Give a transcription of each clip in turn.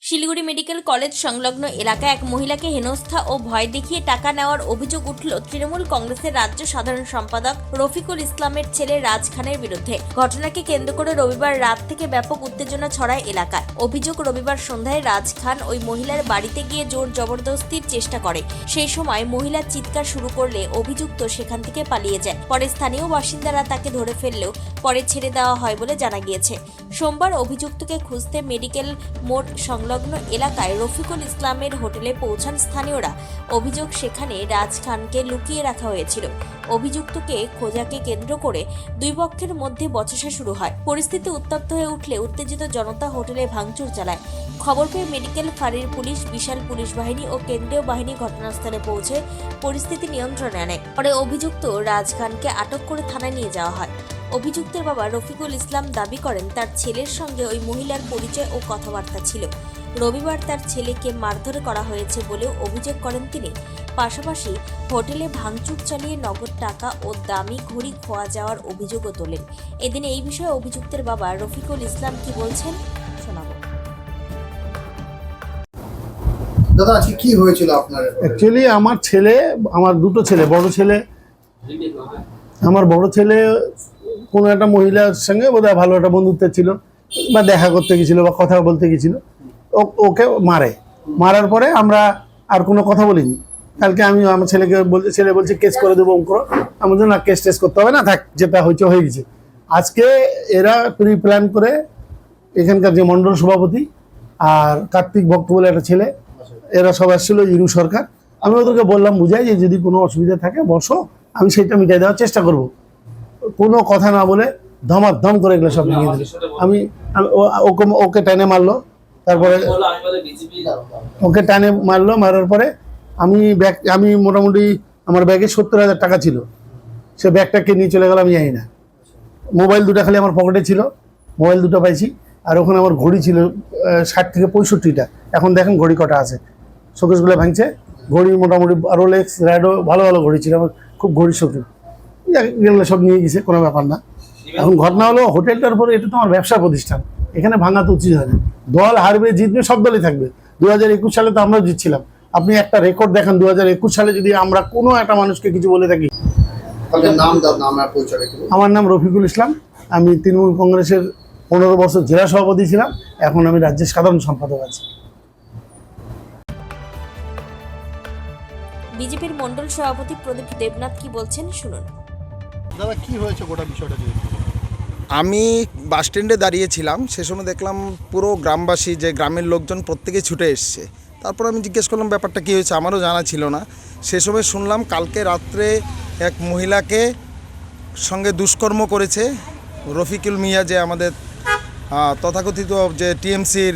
Siliguri medical college সংলগ্ন এলাকায় এক মহিলাকে হেনস্থা ও ভয় দেখিয়ে টাকা নেওয়ার অভিযোগ উঠল তৃণমূল কংগ্রেসের রাজ্য সাধারণ সম্পাদক রফিকুল ইসলামের ছেলে রাজ খানের বিরুদ্ধে। ঘটনাকে কেন্দ্র করে রবিবার রাত থেকে ব্যাপক উত্তেজনা ছড়ায় এলাকায়। অভিযোগ, রবিবার সন্ধ্যায় রাজ খান ওই মহিলার বাড়িতে গিয়ে জোর জবরদস্তির চেষ্টা করে। সেই সময় মহিলা চিৎকার শুরু করলে অভিযুক্ত সেখান থেকে পালিয়ে যায়। পরে স্থানীয় বাসিন্দারা তাকে ধরে ফেললেও পরে ছেড়ে দেওয়া হয় বলে জানা গিয়েছে। সোমবার অভিযুক্তকে খুঁজতে মেডিকেল মোড় সংলগ্ন এলাকায় রফিকুল ইসলামের হোটেলে পৌঁছান স্থানীয়রা। অভিযোগ, সেখানে রাজ খানকে লুকিয়ে রাখা হয়েছিল। অভিযুক্তকে খোঁজাকে কেন্দ্র করে দুই পক্ষের মধ্যে বচসা শুরু হয়। পরিস্থিতি উত্তপ্ত হয়ে উঠলে উত্তেজিত জনতা হোটেলে ভাঙচুর চালায়। খবর পেয়ে মেডিকেল ফাঁড়ির পুলিশ, বিশাল পুলিশ বাহিনী ও কেন্দ্রীয় বাহিনী ঘটনাস্থলে পৌঁছে পরিস্থিতি নিয়ন্ত্রণে আনে। পরে অভিযুক্ত রাজ খানকে আটক করে থানায় নিয়ে যাওয়া হয়। অভিযুক্তের বাবা রফিকুল ইসলাম দাবি করেন, তার ছেলের সঙ্গে ওই মহিলার পরিচয় ও কথাবার্তা ছিল। রবিবার তার ছেলেকে মারধর করা হয়েছে বলেও অভিযোগ করেন তিনি। পাশাপাশি হোটেলে ভাঙচুর চালিয়ে নগদ টাকা ও দামি ঘড়ি খোয়া যাওয়ার অভিযোগও তোলেন। এদিন এই বিষয়ে অভিযুক্তের বাবা রফিকুল ইসলাম কি বলছেন শোনাবো। দাদা, আজকে কি হয়েছিল আপনার? অ্যাকচুয়ালি আমার দুটো ছেলে, আমার বড় ছেলে কোনো একটা মহিলার সঙ্গে বোধহয় ভালো একটা বন্ধুত্ব ছিল, বা দেখা করতে গেছিল বা কথা বলতে গেছিল, ওকে মারার পরে আমরা আর কোনো কথা বলিনি। কালকে আমি আমার ছেলেকে বলছি, ছেলে বলছে কেস করে দেবো অঙ্কুর। আমি বলছি না, কেস টেস করতে হবে না, থাক, যেটা হয়েছে হয়ে গেছে। আজকে এরা প্রি প্ল্যান করে এখানকার যে মণ্ডল সভাপতি আর কার্তিক ভক্ত বলে একটা ছেলে, এরা সব আসছিল, ইরু সরকার। আমি ওদেরকে বললাম, বুঝাই যে যদি কোনো অসুবিধা থাকে বসো, আমি সেটা মিটাই দেওয়ার চেষ্টা করব। কোনো কথা না বলে ধমাধম করে এগুলো সব ভেঙে দিল। আমি ওকে টেনে মারলো, তারপরে ওকে টেনে মারার পরে আমি মোটামুটি আমার ব্যাগে 70,000 টাকা ছিল, সে ব্যাগটাকে নিয়ে চলে গেল, আমি জানি না। মোবাইল দুটো খালি আমার পকেটে ছিল, মোবাইল দুটো পাইছি। আর ওখানে আমার ঘড়ি ছিল 60 থেকে 65টা। এখন দেখেন ঘড়ি কটা আছে, শোকেসগুলো ভাঙছে। ঘড়ি মোটামুটি রোলেক্স, র্যাডো, ভালো ভালো ঘড়ি ছিল আমার, খুব ঘড়ি শৌখিন। এগুলো সব নিয়ে গেছে, কোনো ব্যাপার না। এখন ঘটনা হলো, হোটেলটার পরে এটা তো আমার ব্যবসা প্রতিষ্ঠান, এখানে ভাঙা তো উচিত হয় না। দল হারবে জিতবে, সব দলই থাকবে। 2021 সালে তো আমরাও জিতছিলাম। আপনি একটা রেকর্ড দেখান, 2021 সালে যদি আমরা কোনো একটা মানুষকে কিছু বলে থাকি। আমার নাম রফিকুল ইসলাম, আমি তৃণমূল কংগ্রেসের 15 বছর জেলা সভাপতি ছিলাম, এখন আমি রাজ্যের সাধারণ সম্পাদক আছি। বিজেপির মণ্ডল সভাপতি প্রদীপ দেবনাথ কি বলছেন শুনুন। দাদা, কি হয়েছে গোটা বিষয়টা? আমি বাস স্ট্যান্ডে দাঁড়িয়েছিলাম, সে সময় দেখলাম পুরো গ্রামবাসী, যে গ্রামের লোকজন প্রত্যেকে ছুটে এসছে। তারপর আমি জিজ্ঞেস করলাম ব্যাপারটা কী হয়েছে, আমারও জানা ছিল না। সে সময় শুনলাম কালকে রাত্রে এক মহিলাকে সঙ্গে দুষ্কর্ম করেছে রফিকুল মিয়া, যে আমাদের তথাকথিত যে টিএমসির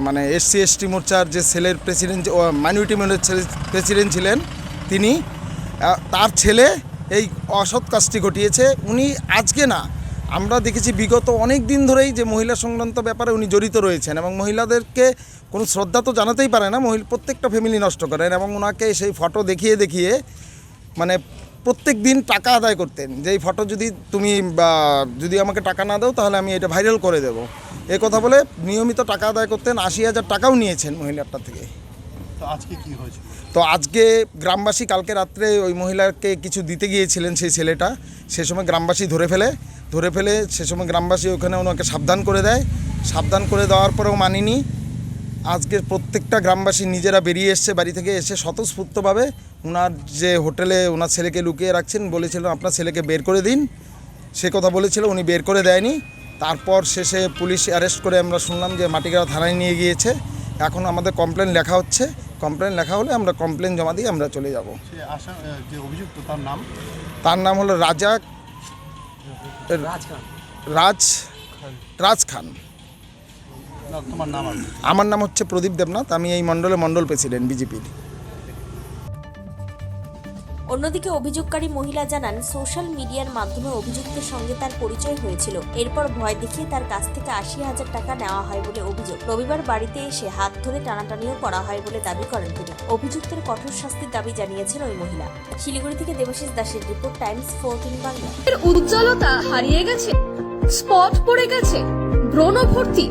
মানে SC ST মোর্চার যে সেলের প্রেসিডেন্ট, মাইনরিটি মোর্চার প্রেসিডেন্ট ছিলেন তিনি। তার ছেলে এই অসৎ কাজটি ঘটিয়েছে। উনি আজকে না, আমরা দেখেছি বিগত অনেক দিন ধরেই যে মহিলা সংক্রান্ত ব্যাপারে উনি জড়িত রয়েছেন, এবং মহিলাদেরকে কোনো শ্রদ্ধা তো জানাতেই পারে না, প্রত্যেকটা ফ্যামিলি নষ্ট করেন। এবং ওনাকে সেই ফটো দেখিয়ে মানে প্রত্যেক দিন টাকা আদায় করতেন, যে এই ফটো যদি আমাকে টাকা না দাও তাহলে আমি এটা ভাইরাল করে দেবো, এই কথা বলে নিয়মিত টাকা আদায় করতেন। 80,000 টাকাও নিয়েছেন মহিলাটা থেকে। তো আজকে কি হয়েছে? তো আজকে গ্রামবাসী কালকে রাত্রে ওই মহিলাকে কিছু দিতে গিয়েছিলেন সেই ছেলেটা, সে সময় গ্রামবাসী ধরে ফেলে সে সময় গ্রামবাসী ওখানে ওনাকে সাবধান করে দেয়। সাবধান করে দেওয়ার পরেও মানিনি। আজকে প্রত্যেকটা গ্রামবাসী নিজেরা বেরিয়ে এসছে, বাড়ি থেকে এসে স্বতঃস্ফূর্তভাবে ওনার যে হোটেলে ওনার ছেলেকে লুকিয়ে রাখছেন, বলেছিল আপনার ছেলেকে বের করে দিন, সে কথা বলেছিল, উনি বের করে দেয়নি। তারপর শেষে পুলিশ অ্যারেস্ট করে আমরা শুনলাম যে মাটিগাড়া থানায় নিয়ে গিয়েছে। এখন আমাদের কমপ্লেন লেখা হচ্ছে, কমপ্লেন লেখা হলে আমরা কমপ্লেন জমা দিয়ে আমরা চলে যাব। যে অভিযুক্ত তার নাম হলো রাজ খান। আমার নাম হচ্ছে প্রদীপ দেবনাথ, আমি এই মণ্ডল প্রেসিডেন্ট বিজেপির। অন্যদিকে অভিযোগকারী মহিলা জানান, সোশ্যাল মিডিয়ার মাধ্যমে অভিযুক্তের সঙ্গে তার পরিচয় হয়েছিল। এরপর ভয় দেখিয়ে তার কাছ থেকে 80,000 টাকা নেওয়া হয় বলে অভিযোগ। রবিবার বাড়িতে এসে হাত ধরে টানাটানিও করা হয় বলে দাবি করেন তিনি। অভিযুক্তের কঠোর শাস্তির দাবি জানিয়েছেন ওই মহিলা। শিলিগুড়ি থেকে দেবাশিস দাসের রিপোর্ট, টাইমস 14 বাংলা। উজ্জ্বলতা হারিয়ে গেছে, স্পট পড়ে গেছে, ব্রণ ভর্তি,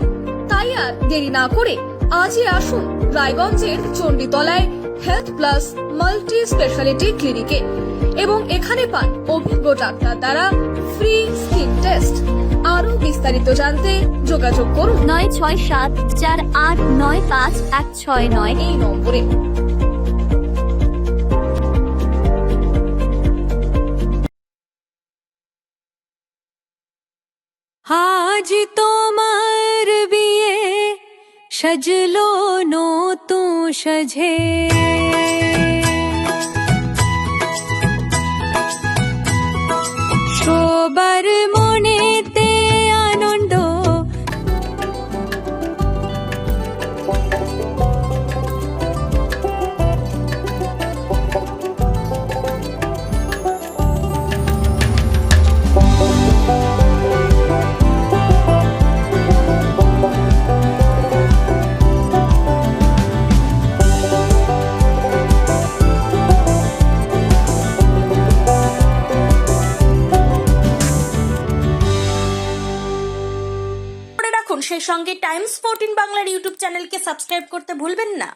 তাই আর দেরি না করে আজই আসুন রায়গঞ্জের চণ্ডীতলায় হেলথ প্লাস মাল্টি স্পেশালিটি ক্লিনিকে এবং এখানে পান অভিজ্ঞ ডাক্তার দ্বারা ফ্রি স্কিন টেস্ট। আরো বিস্তারিত জানতে যোগাযোগ করুন 9674895169 এই নম্বরে। আজ তোমার বিয়ে সাজলো নতুন সাজে সবার মনেতে আনন্দ করে রাখুন। সেই সঙ্গে টাইমস 14 বাংলার ইউটিউব চ্যানেলকে সাবস্ক্রাইব করতে ভুলবেন না।